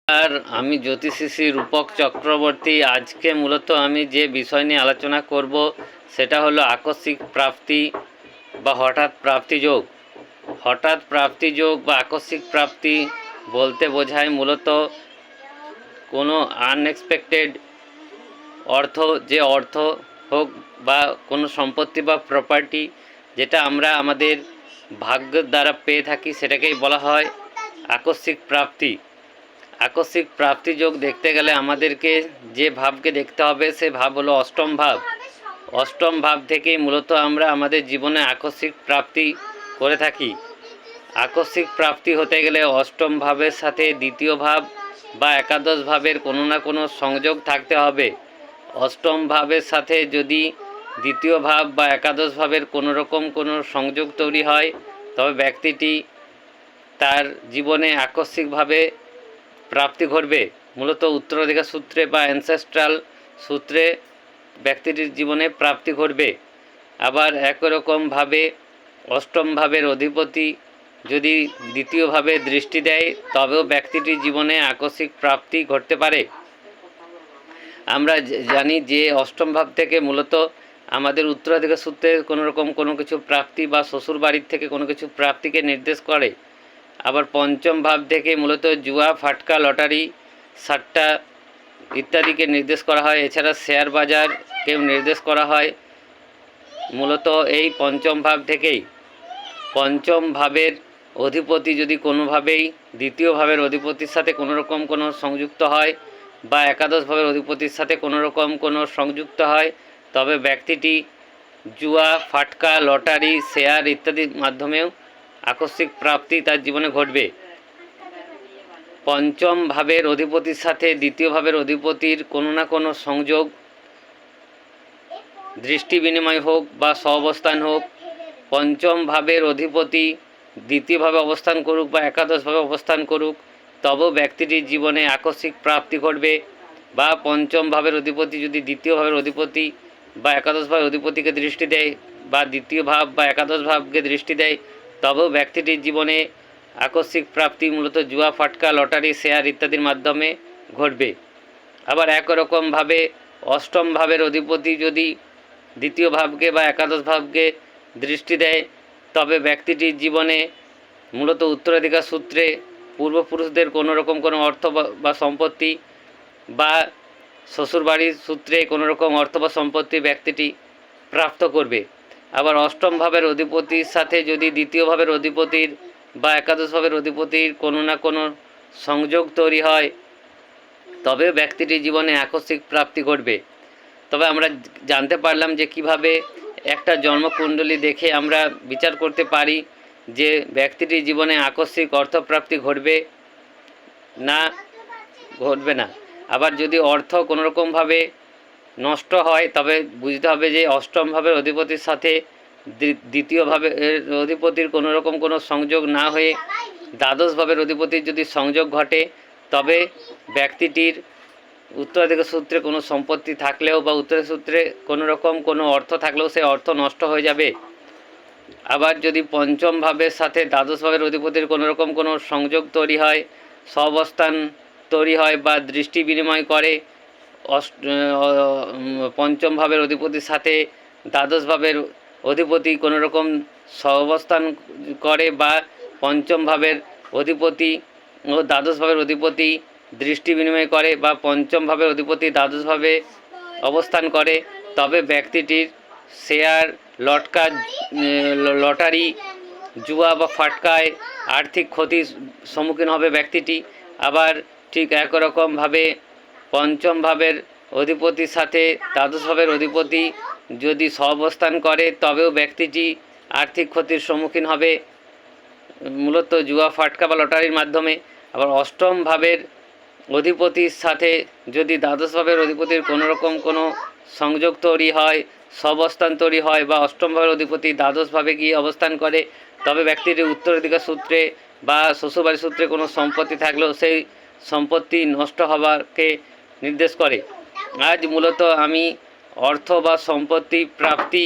আর আমি জ্যোতিষী শ্রী রূপক চক্রবর্তী। আজকে মূলত আমি যে বিষয় নিয়ে আলোচনা করব সেটা হলো আকস্মিক প্রাপ্তি বা হঠাৎ প্রাপ্তি যোগ। হঠাৎ প্রাপ্তি যোগ বা আকস্মিক প্রাপ্তি বলতে বোঝায় মূলত কোনো আনএক্সপেক্টেড অর্থ হোক বা কোনো সম্পত্তি বা প্রপার্টি যেটা আমরা আমাদের ভাগ্যের দ্বারা পেয়ে থাকি সেটাকেই বলা হয় আকস্মিক প্রাপ্তি। আকস্মিক প্রাপ্তি যোগ দেখতে গেলে আমাদেরকে যে ভাবকে দেখতে হবে সে ভাব হলো অষ্টম ভাব। অষ্টম ভাব থেকেই মূলত আমরা আমাদের জীবনে আকস্মিক প্রাপ্তি করে থাকি। আকস্মিক প্রাপ্তি হতে গেলে অষ্টম ভাবের সাথে দ্বিতীয় ভাব বা একাদশ ভাবের কোনো না কোনো সংযোগ থাকতে হবে। অষ্টম ভাবের সাথে যদি দ্বিতীয় ভাব বা একাদশ ভাবের কোনো রকম কোনো সংযোগ তৈরি হয় তবে ব্যক্তিটি তার জীবনে আকস্মিকভাবে প্রাপ্তি ঘটবে। মূলত উত্তরাধিকার সূত্রে বা অ্যানসেস্ট্রাল সূত্রে ব্যক্তিটির জীবনে প্রাপ্তি ঘটবে। আবার একই রকমভাবে অষ্টম ভাবের অধিপতি যদি দ্বিতীয়ভাবে দৃষ্টি দেয় তবেও ব্যক্তিটির জীবনে আকস্মিক প্রাপ্তি ঘটতে পারে। আমরা জানি যে অষ্টম ভাব থেকে মূলত আমাদের উত্তরাধিকার সূত্রে কোনো রকম কোনো কিছু প্রাপ্তি বা শ্বশুর বাড়ির থেকে কোনো কিছু প্রাপ্তিকে নির্দেশ করে। আবার পঞ্চম ভাব থেকে মূলত জুয়া, ফাটকা, লটারি, সাট্টা ইত্যাদিকে নির্দেশ করা হয়। এছাড়া শেয়ার বাজারকেও নির্দেশ করা হয় মূলত এই পঞ্চম ভাব থেকেই। পঞ্চম ভাবের অধিপতি যদি কোনোভাবেই দ্বিতীয় ভাবের অধিপতির সাথে কোনো রকম কোনো সংযুক্ত হয় বা একাদশ ভাবের অধিপতির সাথে কোনো রকম কোনো সংযুক্ত হয় তবে ব্যক্তিটি জুয়া, ফাটকা, লটারি, শেয়ার ইত্যাদির মাধ্যমেও আকস্মিক প্রাপ্তি তার জীবনে ঘটবে। পঞ্চম ভাবের অধিপতির সাথে দ্বিতীয় ভাবের অধিপতির কোনো না কোনো সংযোগ, দৃষ্টি বিনিময় হোক বা সহাবস্থান হোক, পঞ্চম ভাবের অধিপতি দ্বিতীয়ভাবে অবস্থান করুক বা একাদশভাবে অবস্থান করুক তবেও ব্যক্তিটির জীবনে আকস্মিক প্রাপ্তি ঘটবে। বা পঞ্চম ভাবের অধিপতি যদি দ্বিতীয় ভাবের অধিপতি বা একাদশ ভাবের অধিপতিকে দৃষ্টি দেয় বা দ্বিতীয় ভাব বা একাদশ ভাবকে দৃষ্টি দেয় তবেও ব্যক্তিটির জীবনে আকস্মিক প্রাপ্তি মূলত জুয়া, ফাটকা, লটারি, শেয়ার ইত্যাদির মাধ্যমে ঘটবে। আবার একরকমভাবে অষ্টম ভাবের অধিপতি যদি দ্বিতীয় ভাবকে বা একাদশ ভাবকে দৃষ্টি দেয় তবে ব্যক্তিটির জীবনে মূলত উত্তরাধিকার সূত্রে পূর্বপুরুষদের কোনো রকম কোনো অর্থ বা সম্পত্তি বা শ্বশুরবাড়ির সূত্রে কোনো রকম অর্থ বা সম্পত্তি ব্যক্তিটি প্রাপ্ত করবে। আবার অষ্টম ভাবের অধিপতির সাথে যদি দ্বিতীয় ভাবের অধিপতির বা একাদশ ভাবের অধিপতির কোনো না কোনো সংযোগ তৈরি হয় তবে ব্যক্তিটির জীবনে আকস্মিক প্রাপ্তি ঘটবে। তবে আমরা জানতে পারলাম যে কিভাবে একটা জন্মকুণ্ডলী দেখে আমরা বিচার করতে পারি যে ব্যক্তিটির জীবনে আকস্মিক অর্থপ্রাপ্তি ঘটবে না ঘটবে না। আবার যদি অর্থ কোনো রকমভাবে নষ্ট হয় তবে বুঝতে হবে যে অষ্টম ভাবের অধিপতির সাথে দ্বিতীয় ভাবের অধিপতির কোনো রকম কোনো সংযোগ না হয়ে দ্বাদশ ভাবের অধিপতির যদি সংযোগ ঘটে তবে ব্যক্তিটির উত্তরাধিকার সূত্রে কোনো সম্পত্তি থাকলেও বা উত্তরাধিকার সূত্রে কোনো রকম কোনো অর্থ থাকলেও সেই অর্থ নষ্ট হয়ে যাবে। আবার যদি পঞ্চম ভাবের সাথে দ্বাদশ ভাবের অধিপতির কোনো রকম কোনো সংযোগ তৈরি হয়, সহাবস্থান তৈরি হয় বা দৃষ্টি বিনিময় করে পঞ্চম ভাবের অধিপতির সাথে দ্বাদশ ভাবের অধিপতি কোনো রকম সহাবস্থান করে বা পঞ্চম ভাবের অধিপতি ও দ্বাদশ ভাবের অধিপতি দৃষ্টি বিনিময় করে বা পঞ্চম ভাবের অধিপতি দ্বাদশভাবে অবস্থান করে তবে ব্যক্তিটির শেয়ার, লটারি, জুয়া বা ফাটকায় আর্থিক ক্ষতির সম্মুখীন হবে ব্যক্তিটি। আবার ঠিক একরকমভাবে পঞ্চম ভাবের অধিপতির সাথে দ্বাদশ ভাবের অধিপতি যদি সহাবস্থান করে তবেও ব্যক্তিটি আর্থিক ক্ষতির সম্মুখীন হবে মূলত জুয়া, ফাটকা বা লটারির মাধ্যমে। আবার অষ্টম ভাবের অধিপতির সাথে যদি দ্বাদশ ভাবের অধিপতির কোনো রকম কোনো সংযোগ তৈরি হয়, সহাবস্থান তৈরি হয় বা অষ্টম ভাবের অধিপতি দ্বাদশভাবে গিয়ে অবস্থান করে তবে ব্যক্তির উত্তরাধিকার সূত্রে বা শ্বশুরবাড়ির সূত্রে কোনো সম্পত্তি থাকলেও সেই সম্পত্তি নষ্ট হওয়াকে নির্দেশ করে। আজ মূলত আমি অর্থ বা সম্পত্তি প্রাপ্তি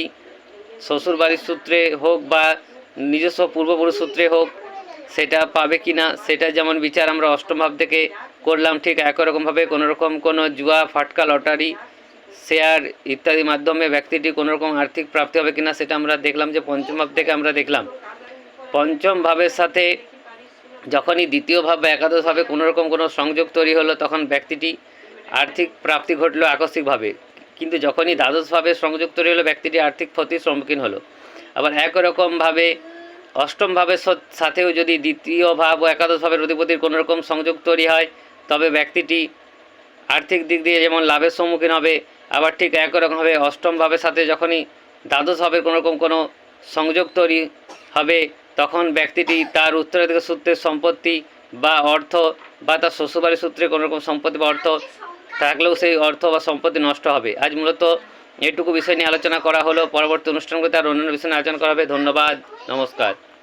শ্বশুরবাড়ির সূত্রে হোক বা নিজস্ব পূর্বপুরুষ সূত্রে হোক সেটা পাবে কি না, সেটা যেমন বিচার আমরা অষ্টম ভাব থেকে করলাম, ঠিক একই রকমভাবে কোনোরকম কোনো জুয়া, ফাটকা, লটারি, শেয়ার ইত্যাদি মাধ্যমে ব্যক্তিটি কোনোরকম আর্থিক প্রাপ্তি হবে কিনা সেটা আমরা দেখলাম যে পঞ্চম ভাব থেকে আমরা দেখলাম। পঞ্চম ভাবের সাথে যখনই দ্বিতীয় ভাব বা একাদশ ভাবে কোনোরকম কোনো সংযোগ তৈরি হলো, তখন ব্যক্তিটি আর্থিক প্রাপ্তি ঘটলো আকস্মিকভাবে। কিন্তু যখনই দ্বাদশ ভাবে সংযোগ তৈরি হলো, ব্যক্তিটি আর্থিক ক্ষতির সম্মুখীন হলো। আবার একই রকমভাবে অষ্টম ভাবের সাথেও যদি দ্বিতীয় ভাব ও একাদশ ভাবের অধিপতির কোনো রকম সংযোগ তৈরি হয়, তবে ব্যক্তিটি আর্থিক দিক দিয়ে যেমন লাভের সম্মুখীন হবে। আবার ঠিক একই রকমভাবে অষ্টম ভাবের সাথে যখনই দ্বাদশ ভাবের কোনো রকম কোনো সংযোগ তৈরি হবে, তখন ব্যক্তিটি তার উত্তরাধিকার সূত্রের সম্পত্তি বা অর্থ বা তার শ্বশুরবাড়ির সূত্রে কোনো রকম সম্পত্তি বা অর্থ থাকলেও সেই অর্থ বা সম্পত্তি নষ্ট হবে। আজ মূলত এটুকু বিষয় নিয়ে আলোচনা করা হলো। পরবর্তী অনুষ্ঠানগুলোতে আর অন্যান্য বিষয় নিয়ে আলোচনা করা হবে। ধন্যবাদ, নমস্কার।